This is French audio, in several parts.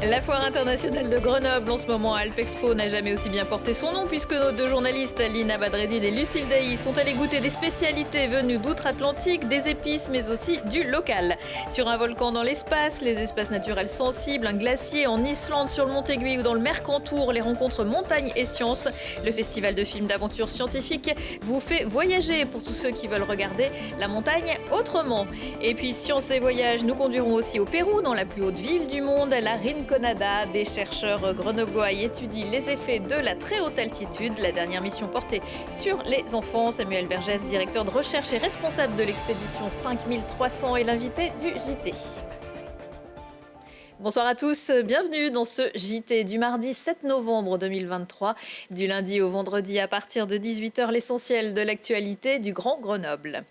La foire internationale de Grenoble, en ce moment à Alpexpo, n'a jamais aussi bien porté son nom puisque nos deux journalistes, Lina Badreddine et Lucille Dailly, sont allés goûter des spécialités venues d'outre-Atlantique, des épices mais aussi du local. Sur un volcan dans l'espace, les espaces naturels sensibles, un glacier en Islande, sur le Mont-Aiguille ou dans le Mercantour, les rencontres montagne et sciences. Le festival de films d'aventure scientifique vous fait voyager pour tous ceux qui veulent regarder la montagne autrement. Et puis Sciences et Voyages nous conduiront aussi au Pérou, dans la plus haute ville du monde, la Rinconada. Des chercheurs grenoblois y étudient les effets de la très haute altitude. La dernière mission portée sur les enfants. Samuel Vergès, directeur de recherche et responsable de l'expédition 5300, est l'invité du JT. Bonsoir à tous, bienvenue dans ce JT du mardi 7 novembre 2023. Du lundi au vendredi à partir de 18h, l'essentiel de l'actualité du Grand Grenoble.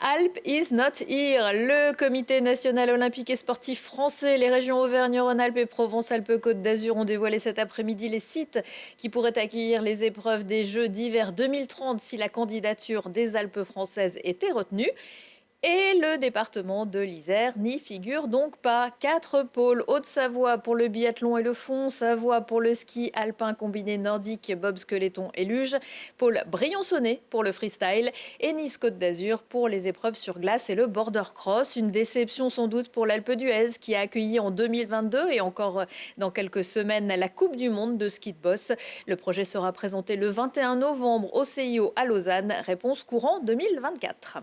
Alp is not here. Le Comité national olympique et sportif français, les régions Auvergne-Rhône-Alpes et Provence-Alpes-Côte d'Azur ont dévoilé cet après-midi les sites qui pourraient accueillir les épreuves des Jeux d'hiver 2030 si la candidature des Alpes françaises était retenue. Et le département de l'Isère n'y figure donc pas. 4 pôles: Haute-Savoie pour le biathlon et le fond, Savoie pour le ski alpin combiné nordique, bob skeleton et luge, pôle Briançonnais pour le freestyle et Nice-Côte d'Azur pour les épreuves sur glace et le border cross. Une déception sans doute pour l'Alpe d'Huez qui a accueilli en 2022 et encore dans quelques semaines la Coupe du Monde de ski de boss. Le projet sera présenté le 21 novembre au CIO à Lausanne. Réponse courant 2024.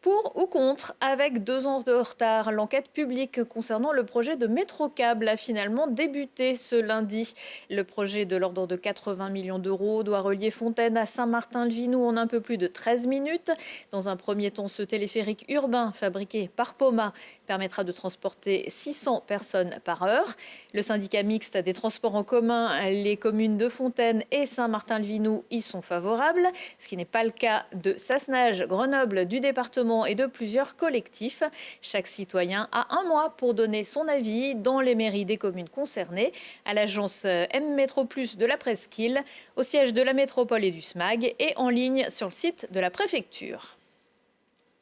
Pour ou contre, avec 2 ans de retard, l'enquête publique concernant le projet de métro-câble a finalement débuté ce lundi. Le projet de l'ordre de 80 millions d'euros doit relier Fontaine à Saint-Martin-le-Vinoux en un peu plus de 13 minutes. Dans un premier temps, ce téléphérique urbain fabriqué par Poma permettra de transporter 600 personnes par heure. Le syndicat mixte des transports en commun, les communes de Fontaine et Saint-Martin-le-Vinoux y sont favorables, ce qui n'est pas le cas de Sassenage, Grenoble, du département et de plusieurs collectifs. Chaque citoyen a 1 mois pour donner son avis dans les mairies des communes concernées, à l'agence M-Métro Plus de la Presqu'île, au siège de la métropole et du SMAG et en ligne sur le site de la préfecture.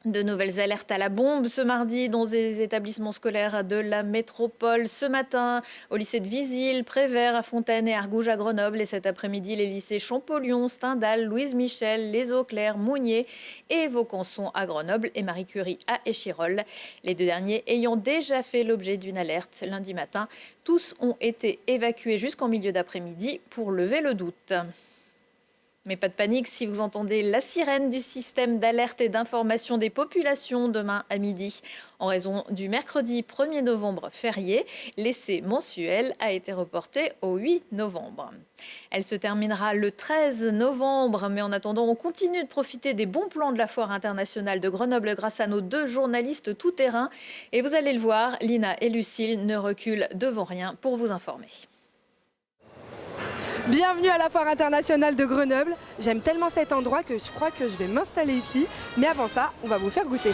De nouvelles alertes à la bombe ce mardi dans des établissements scolaires de la métropole. Ce matin, au lycée de Visil, Prévert à Fontaine et Argouges à Grenoble. Et cet après-midi, les lycées Champollion, Stendhal, Louise Michel, Les Eaux-Claires, Mounier et Vaucanson à Grenoble et Marie Curie à Échirolles. Les 2 derniers ayant déjà fait l'objet d'une alerte lundi matin. Tous ont été évacués jusqu'en milieu d'après-midi pour lever le doute. Mais pas de panique si vous entendez la sirène du système d'alerte et d'information des populations demain à midi. En raison du mercredi 1er novembre férié, l'essai mensuel a été reporté au 8 novembre. Elle se terminera le 13 novembre, mais en attendant, on continue de profiter des bons plans de la foire internationale de Grenoble grâce à nos 2 journalistes tout-terrain. Et vous allez le voir, Lina et Lucille ne reculent devant rien pour vous informer. Bienvenue à la foire internationale de Grenoble. J'aime tellement cet endroit que je crois que je vais m'installer ici. Mais avant ça, on va vous faire goûter.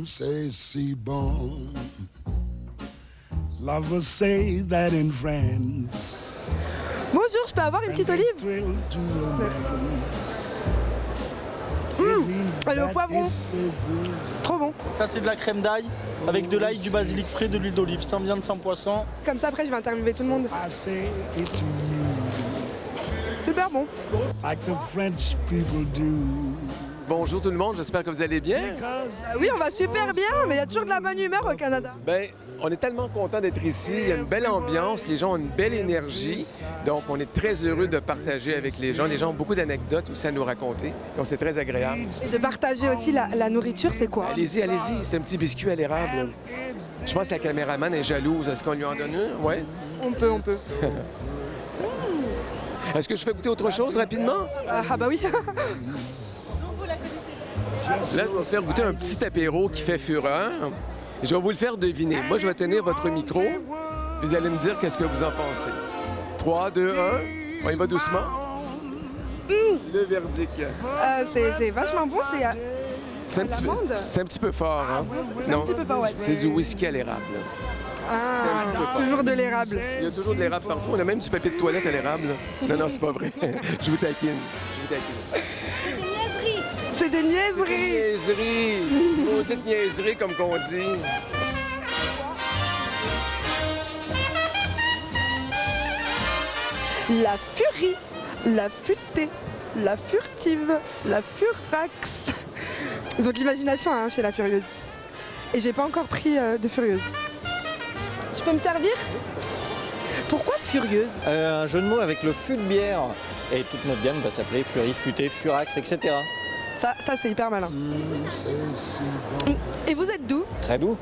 Say si bon. Lovers say that in France. Bonjour, je peux avoir une petite olive? Merci. Elle est au poivron. Trop bon. Ça c'est de la crème d'ail avec de l'ail, du basilic frais, de l'huile d'olive, sans viande, sans poisson. Comme ça après je vais interviewer tout le monde. Super bon. Bonjour tout le monde, j'espère que vous allez bien. Oui, on va super bien, mais il y a toujours de la bonne humeur au Canada. Ben, on est tellement content d'être ici, il y a une belle ambiance, les gens ont une belle énergie, donc on est très heureux de partager avec les gens. Les gens ont beaucoup d'anecdotes aussi à nous raconter, donc c'est très agréable. Et de partager aussi la nourriture, c'est quoi? Allez-y, allez-y, c'est un petit biscuit à l'érable. Je pense que la caméraman est jalouse, est-ce qu'on lui en donne un? Ouais. On peut. Est-ce que je fais goûter autre chose rapidement? Ah bah oui. Là, je vais vous faire goûter un petit apéro qui fait fureur. Je vais vous le faire deviner. Moi, je vais tenir votre micro. Vous allez me dire qu'est-ce que vous en pensez. 3, 2, 1. On y va doucement. Le verdict. C'est vachement bon. C'est un petit peu fort, hein? C'est un petit peu fort, ouais. C'est du whisky à l'érable. Ah, toujours de l'érable. Il y a toujours de l'érable partout. On a même du papier de toilette à l'érable. Non, c'est pas vrai. Je vous taquine. C'est des niaiseries. Niaiseries. Maudite niaiserie, comme qu'on dit. la furie, la futée, la furtive, la furax. Ils ont de l'imagination hein, chez la furieuse. Et j'ai pas encore pris de furieuse. Je peux me servir? Pourquoi furieuse? Un jeu de mots avec le fût de bière. Et toute notre gamme va s'appeler Furie, Futé, Furax, etc. Ça c'est hyper malin. Et vous êtes d'où? Très doux.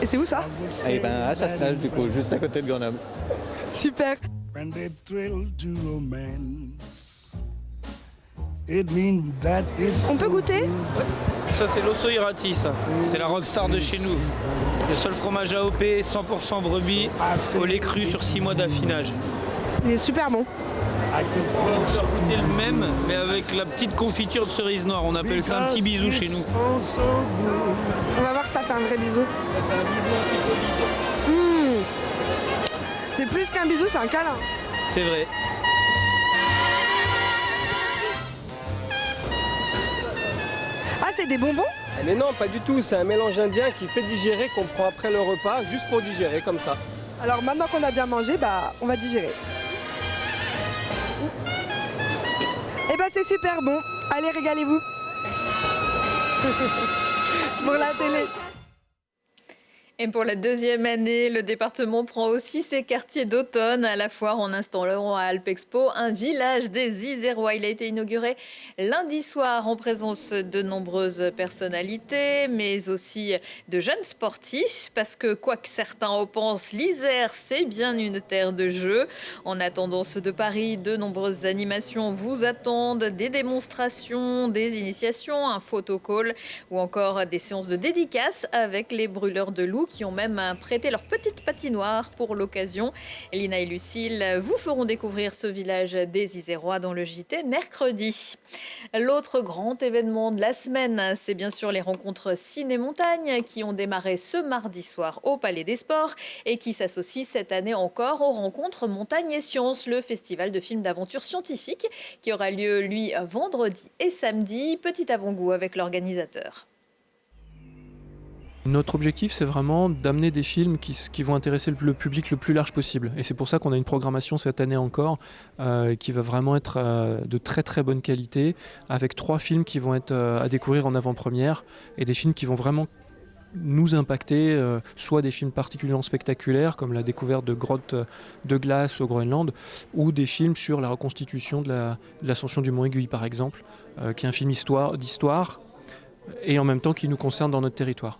Et c'est où ça? Et ben à Sassenage du coup, juste à côté de Grenoble. Super. When they thrill to romance, it means that it's On peut goûter? Ça, c'est l'Osso Irati, ça. C'est la rockstar de chez nous. Le seul fromage AOP, 100% brebis, au lait cru sur 6 mois d'affinage. Il est super bon. I can On va feel faire goûter le même, mais avec la petite confiture de cerise noire. On appelle ça un petit bisou chez nous. oh so good. On va voir si ça fait un vrai bisou. Ça, c'est un bisou anti-Covid. C'est plus qu'un bisou, c'est un câlin. C'est vrai. Ah, c'est des bonbons? Mais non, pas du tout. C'est un mélange indien qui fait digérer, qu'on prend après le repas, juste pour digérer, comme ça. Alors maintenant qu'on a bien mangé, bah on va digérer. Et bah c'est super bon. Allez, régalez-vous. C'est pour la télé. Et pour la deuxième année, le département prend aussi ses quartiers d'automne. À la foire, en installeront à Alpexpo un village des Isérois. Il a été inauguré lundi soir en présence de nombreuses personnalités, mais aussi de jeunes sportifs. Parce que quoi que certains en pensent, l'Isère, c'est bien une terre de jeu. En attendant ceux de Paris, de nombreuses animations vous attendent. Des démonstrations, des initiations, un photocall ou encore des séances de dédicaces avec les brûleurs de loups qui ont même prêté leur petite patinoire pour l'occasion. Lina et Lucille vous feront découvrir ce village des Isérois dans le JT mercredi. L'autre grand événement de la semaine, c'est bien sûr les rencontres Ciné-Montagne qui ont démarré ce mardi soir au Palais des Sports et qui s'associent cette année encore aux rencontres Montagne et Sciences, le festival de films d'aventure scientifique qui aura lieu, lui, vendredi et samedi. Petit avant-goût avec l'organisateur. Notre objectif, c'est vraiment d'amener des films qui vont intéresser le public le plus large possible. Et c'est pour ça qu'on a une programmation cette année encore qui va vraiment être de très très bonne qualité, avec 3 films qui vont être à découvrir en avant-première et des films qui vont vraiment nous impacter, soit des films particulièrement spectaculaires comme la découverte de grottes de glace au Groenland, ou des films sur la reconstitution de l'ascension du Mont Aiguille par exemple, qui est un film d'histoire et en même temps qui nous concerne dans notre territoire.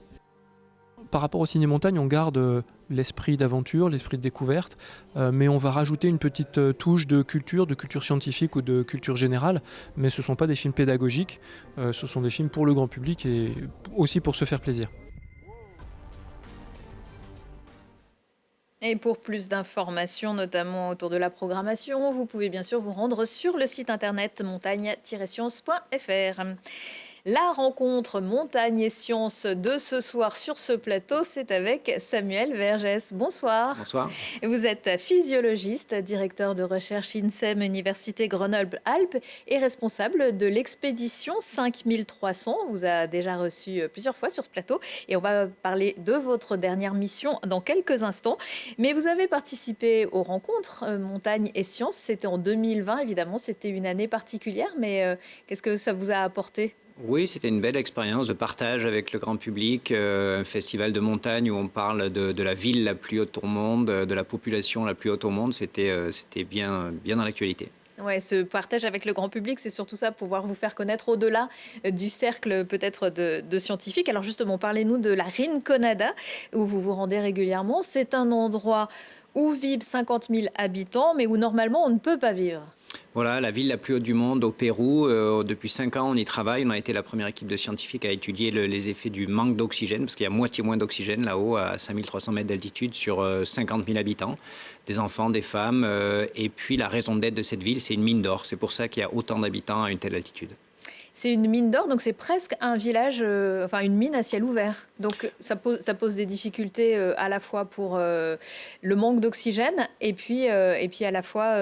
Par rapport au ciné-montagne, on garde l'esprit d'aventure, l'esprit de découverte, mais on va rajouter une petite touche de culture scientifique ou de culture générale, mais ce ne sont pas des films pédagogiques, ce sont des films pour le grand public et aussi pour se faire plaisir. Et pour plus d'informations, notamment autour de la programmation, vous pouvez bien sûr vous rendre sur le site internet montagne-sciences.fr. La rencontre Montagne et Sciences de ce soir sur ce plateau, c'est avec Samuel Vergès. Bonsoir. Bonsoir. Vous êtes physiologiste, directeur de recherche INSEM Université Grenoble-Alpes et responsable de l'expédition 5300. On vous a déjà reçu plusieurs fois sur ce plateau et on va parler de votre dernière mission dans quelques instants. Mais vous avez participé aux rencontres Montagne et Sciences. C'était en 2020, évidemment. C'était une année particulière, mais qu'est-ce que ça vous a apporté ? Oui, c'était une belle expérience de partage avec le grand public, un festival de montagne où on parle de la ville la plus haute au monde, de la population la plus haute au monde. C'était bien dans l'actualité. Ouais, ce partage avec le grand public, c'est surtout ça, pouvoir vous faire connaître au-delà du cercle peut-être de scientifiques. Alors justement, parlez-nous de la Rinconada, où vous vous rendez régulièrement. C'est un endroit où vivent 50 000 habitants, mais où normalement on ne peut pas vivre. Voilà, la ville la plus haute du monde au Pérou. Depuis 5 ans, on y travaille. On a été la première équipe de scientifiques à étudier les effets du manque d'oxygène, parce qu'il y a moitié moins d'oxygène là-haut, à 5300 mètres d'altitude, sur 50 000 habitants, des enfants, des femmes. Et puis la raison d'être de cette ville, c'est une mine d'or. C'est pour ça qu'il y a autant d'habitants à une telle altitude. C'est une mine d'or, donc c'est presque un village, enfin une mine à ciel ouvert. Donc ça pose des difficultés à la fois pour le manque d'oxygène et puis à la fois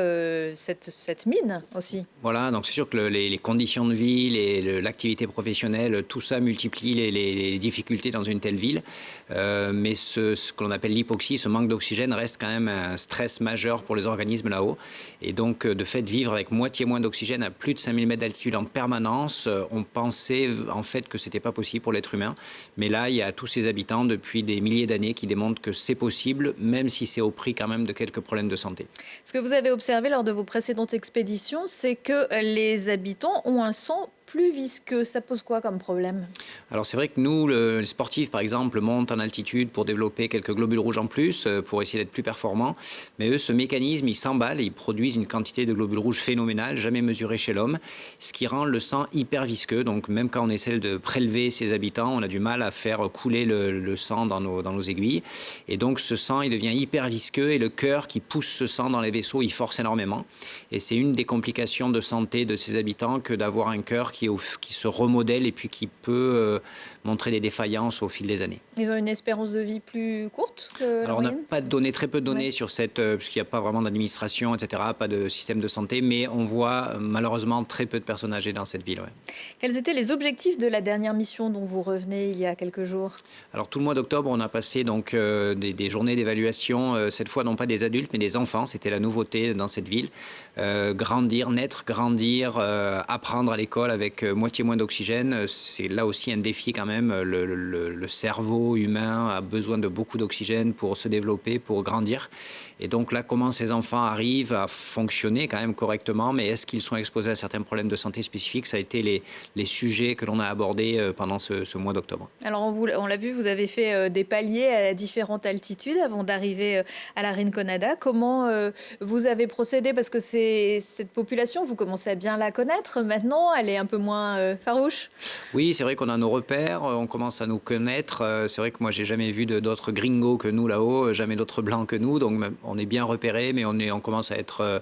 cette mine aussi. Voilà, donc c'est sûr que les conditions de vie, l'activité professionnelle, tout ça multiplie les difficultés dans une telle ville. Mais ce que l'on appelle l'hypoxie, ce manque d'oxygène, reste quand même un stress majeur pour les organismes là-haut. Et donc, de fait, vivre avec moitié moins d'oxygène à plus de 5000 mètres d'altitude en permanence, on pensait en fait que ce n'était pas possible pour l'être humain. Mais là, il y a tous ces habitants depuis des milliers d'années qui démontrent que c'est possible, même si c'est au prix quand même de quelques problèmes de santé. Ce que vous avez observé lors de vos précédentes expéditions, c'est que les habitants ont un sang plus visqueux. Ça pose quoi comme problème? Alors c'est vrai que nous, les sportifs par exemple, montent en altitude pour développer quelques globules rouges en plus, pour essayer d'être plus performants. Mais eux, ce mécanisme, ils s'emballent et ils produisent une quantité de globules rouges phénoménale, jamais mesurée chez l'homme, ce qui rend le sang hyper visqueux. Donc même quand on essaie de prélever ses habitants, on a du mal à faire couler le sang dans nos aiguilles. Et donc ce sang, il devient hyper visqueux et le cœur qui pousse ce sang dans les vaisseaux, il force énormément. Et c'est une des complications de santé de ces habitants que d'avoir un cœur qui se remodèle et puis qui peut montrer des défaillances au fil des années. Ils ont une espérance de vie plus courte que Alors on n'a pas de données, très peu de données sur cette, puisqu'il n'y a pas vraiment d'administration, etc., pas de système de santé, mais on voit malheureusement très peu de personnes âgées dans cette ville. Ouais. Quels étaient les objectifs de la dernière mission dont vous revenez il y a quelques jours? Alors tout le mois d'octobre, on a passé donc des journées d'évaluation, cette fois non pas des adultes, mais des enfants. C'était la nouveauté dans cette ville. Grandir, naître, grandir, apprendre à l'école avec moitié moins d'oxygène, c'est là aussi un défi quand même. Le cerveau humain a besoin de beaucoup d'oxygène pour se développer, pour grandir. Et donc là, comment ces enfants arrivent à fonctionner quand même correctement, mais est-ce qu'ils sont exposés à certains problèmes de santé spécifiques? Ça a été les sujets que l'on a abordés pendant ce mois d'octobre. Alors on l'a vu, vous avez fait des paliers à différentes altitudes avant d'arriver à la Rinconada. Comment vous avez procédé? Parce que cette population, vous commencez à bien la connaître maintenant, elle est un peu moins farouche. Oui, c'est vrai qu'on a nos repères, on commence à nous connaître. C'est vrai que moi, j'ai jamais vu d'autres gringos que nous là-haut, jamais d'autres blancs que nous. Donc, on est bien repérés, mais on commence à être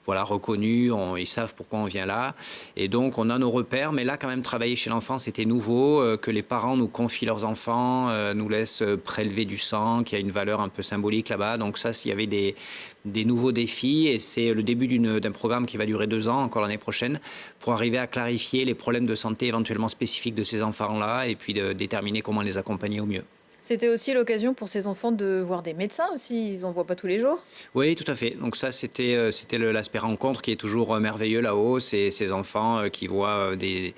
reconnus. Ils savent pourquoi on vient là. Et donc, on a nos repères. Mais là, quand même, travailler chez l'enfant, c'était nouveau. Que les parents nous confient leurs enfants, nous laissent prélever du sang, qui a une valeur un peu symbolique là-bas. Donc ça, s'il y avait des nouveaux défis, et c'est le début d'un programme qui va durer 2 ans, encore l'année prochaine, pour arriver à clarifier les problèmes de santé éventuellement spécifiques de ces enfants-là, et puis de déterminer comment les accompagner au mieux. C'était aussi l'occasion pour ces enfants de voir des médecins aussi, ils n'en voient pas tous les jours? Oui, tout à fait. Donc ça, c'était l'aspect rencontre qui est toujours merveilleux là-haut. C'est ces enfants qui voient des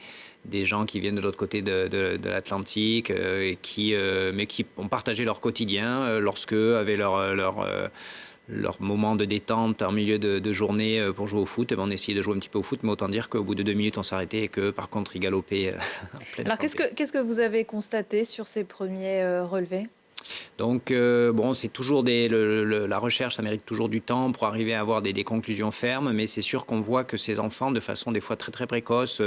gens qui viennent de l'autre côté de l'Atlantique, et qui ont partagé leur quotidien lorsque avaient leur moment de détente en milieu de journée pour jouer au foot. On essayait de jouer un petit peu au foot, mais autant dire qu'au bout de 2 minutes, on s'arrêtait et que par contre, ils galopaient en pleine Alors, santé. qu'est-ce que vous avez constaté sur ces premiers relevés? Donc, c'est toujours la recherche, ça mérite toujours du temps pour arriver à avoir des conclusions fermes, mais c'est sûr qu'on voit que ces enfants, de façon des fois très très précoce,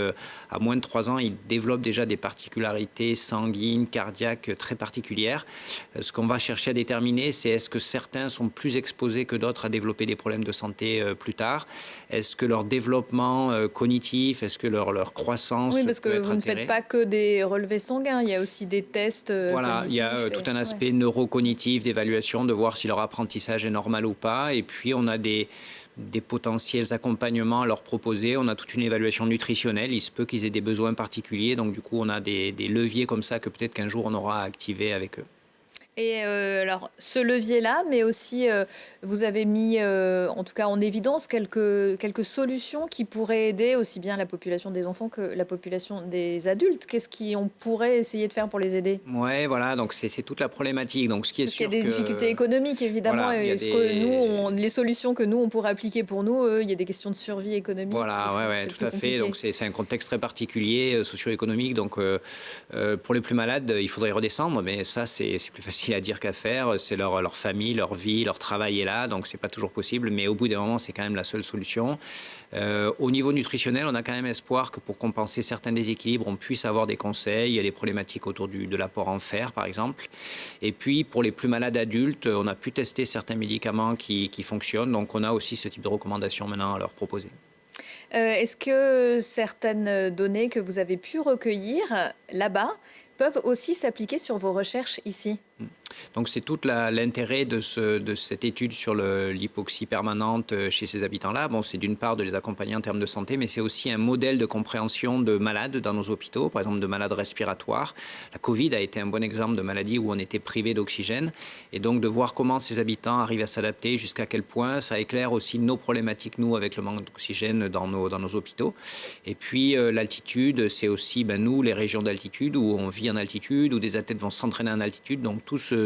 à moins de 3 ans, ils développent déjà des particularités sanguines, cardiaques très particulières. Ce qu'on va chercher à déterminer, c'est est-ce que certains sont plus exposés que d'autres à développer des problèmes de santé plus tard? Est-ce que leur développement cognitif, est-ce que leur croissance peut être altérée? Oui, parce que vous ne faites pas que des relevés sanguins, il y a aussi des tests voilà, il y a tout un aspect neurocognitif, d'évaluation, de voir si leur apprentissage est normal ou pas. Et puis, on a des potentiels accompagnements à leur proposer. On a toute une évaluation nutritionnelle. Il se peut qu'ils aient des besoins particuliers. Donc, du coup, on a des leviers comme ça que peut-être qu'un jour, on aura à activer avec eux. Et alors, ce levier-là, mais aussi, vous avez mis, en tout cas en évidence, quelques solutions qui pourraient aider aussi bien la population des enfants que la population des adultes. Qu'est-ce qu'on pourrait essayer de faire pour les aider? Oui, voilà, donc c'est toute la problématique. Donc, ce qui est Parce sûr qu'il y a des difficultés économiques, évidemment. Voilà, et que les solutions que nous, on pourrait appliquer pour nous, il y a des questions de survie économique. Voilà, ouais, tout à fait. Donc, c'est un contexte très particulier, socio-économique. Donc, pour les plus malades, il faudrait redescendre, mais ça, c'est plus facile à dire qu'à faire. C'est leur famille, leur vie, leur travail est là, donc c'est pas toujours possible, mais au bout d'un moment, c'est quand même la seule solution. Au niveau nutritionnel, on a quand même espoir que pour compenser certains déséquilibres, on puisse avoir des conseils. Il y a des problématiques autour de l'apport en fer, par exemple. Et puis, pour les plus malades adultes, on a pu tester certains médicaments qui fonctionnent, donc on a aussi ce type de recommandations maintenant à leur proposer. Est-ce que certaines données que vous avez pu recueillir là-bas peuvent aussi s'appliquer sur vos recherches ici ? Donc c'est tout l'intérêt de cette étude sur l'hypoxie permanente chez ces habitants-là. Bon, c'est d'une part de les accompagner en termes de santé, mais c'est aussi un modèle de compréhension de malades dans nos hôpitaux, par exemple de malades respiratoires. La Covid a été un bon exemple de maladie où on était privé d'oxygène. Et donc de voir comment ces habitants arrivent à s'adapter, jusqu'à quel point ça éclaire aussi nos problématiques, nous, avec le manque d'oxygène dans nos hôpitaux. Et puis l'altitude, c'est aussi nous, les régions d'altitude, où on vit en altitude, où des athlètes vont s'entraîner en altitude. Donc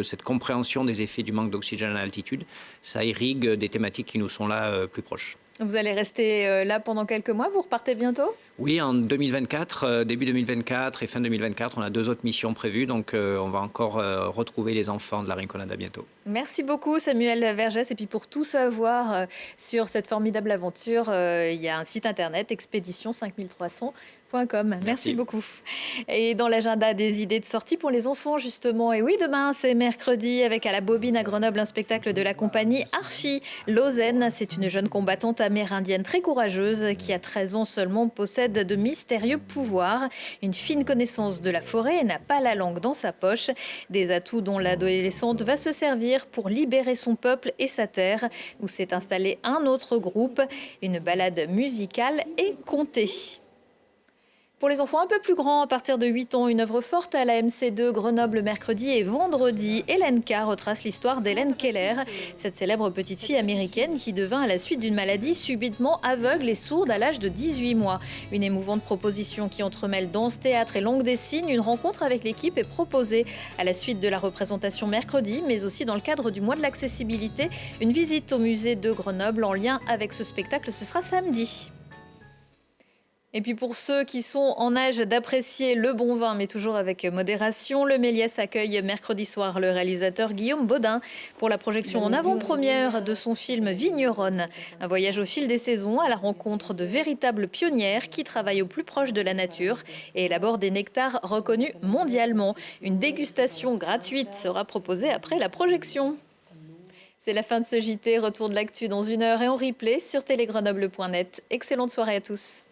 cette compréhension des effets du manque d'oxygène à l'altitude, ça irrigue des thématiques qui nous sont là plus proches. Vous allez rester là pendant quelques mois, vous repartez bientôt ? Oui, en 2024, début 2024 et fin 2024, on a 2 autres missions prévues, donc on va encore retrouver les enfants de la Rinconada bientôt. Merci beaucoup Samuel Vergès, et puis pour tout savoir sur cette formidable aventure, il y a un site internet expédition5300.com. Merci beaucoup. Et dans l'agenda des idées de sortie pour les enfants justement, et oui, demain c'est mercredi avec à la Bobine à Grenoble un spectacle de la compagnie Arfi Lausanne. C'est une jeune combattante amérindienne très courageuse qui à 13 ans seulement possède de mystérieux pouvoirs, une fine connaissance de la forêt et n'a pas la langue dans sa poche. Des atouts dont l'adolescente va se servir pour libérer son peuple et sa terre, où s'est installé un autre groupe. Une balade musicale et contée. Pour les enfants un peu plus grands, à partir de 8 ans, une œuvre forte à la MC2 Grenoble mercredi et vendredi. Hélène K retrace l'histoire d'Hélène Keller, cette célèbre petite fille américaine qui devint à la suite d'une maladie subitement aveugle et sourde à l'âge de 18 mois. Une émouvante proposition qui entremêle danse, théâtre et langue des signes. Une rencontre avec l'équipe est proposée à la suite de la représentation mercredi, mais aussi dans le cadre du mois de l'accessibilité. Une visite au musée de Grenoble en lien avec ce spectacle, ce sera samedi. Et puis pour ceux qui sont en âge d'apprécier le bon vin, mais toujours avec modération, le Méliès accueille mercredi soir le réalisateur Guillaume Baudin pour la projection en avant-première de son film Vigneronne. Un voyage au fil des saisons à la rencontre de véritables pionnières qui travaillent au plus proche de la nature et élaborent des nectars reconnus mondialement. Une dégustation gratuite sera proposée après la projection. C'est la fin de ce JT. Retour de l'actu dans 1 heure et en replay sur télégrenoble.net. Excellente soirée à tous.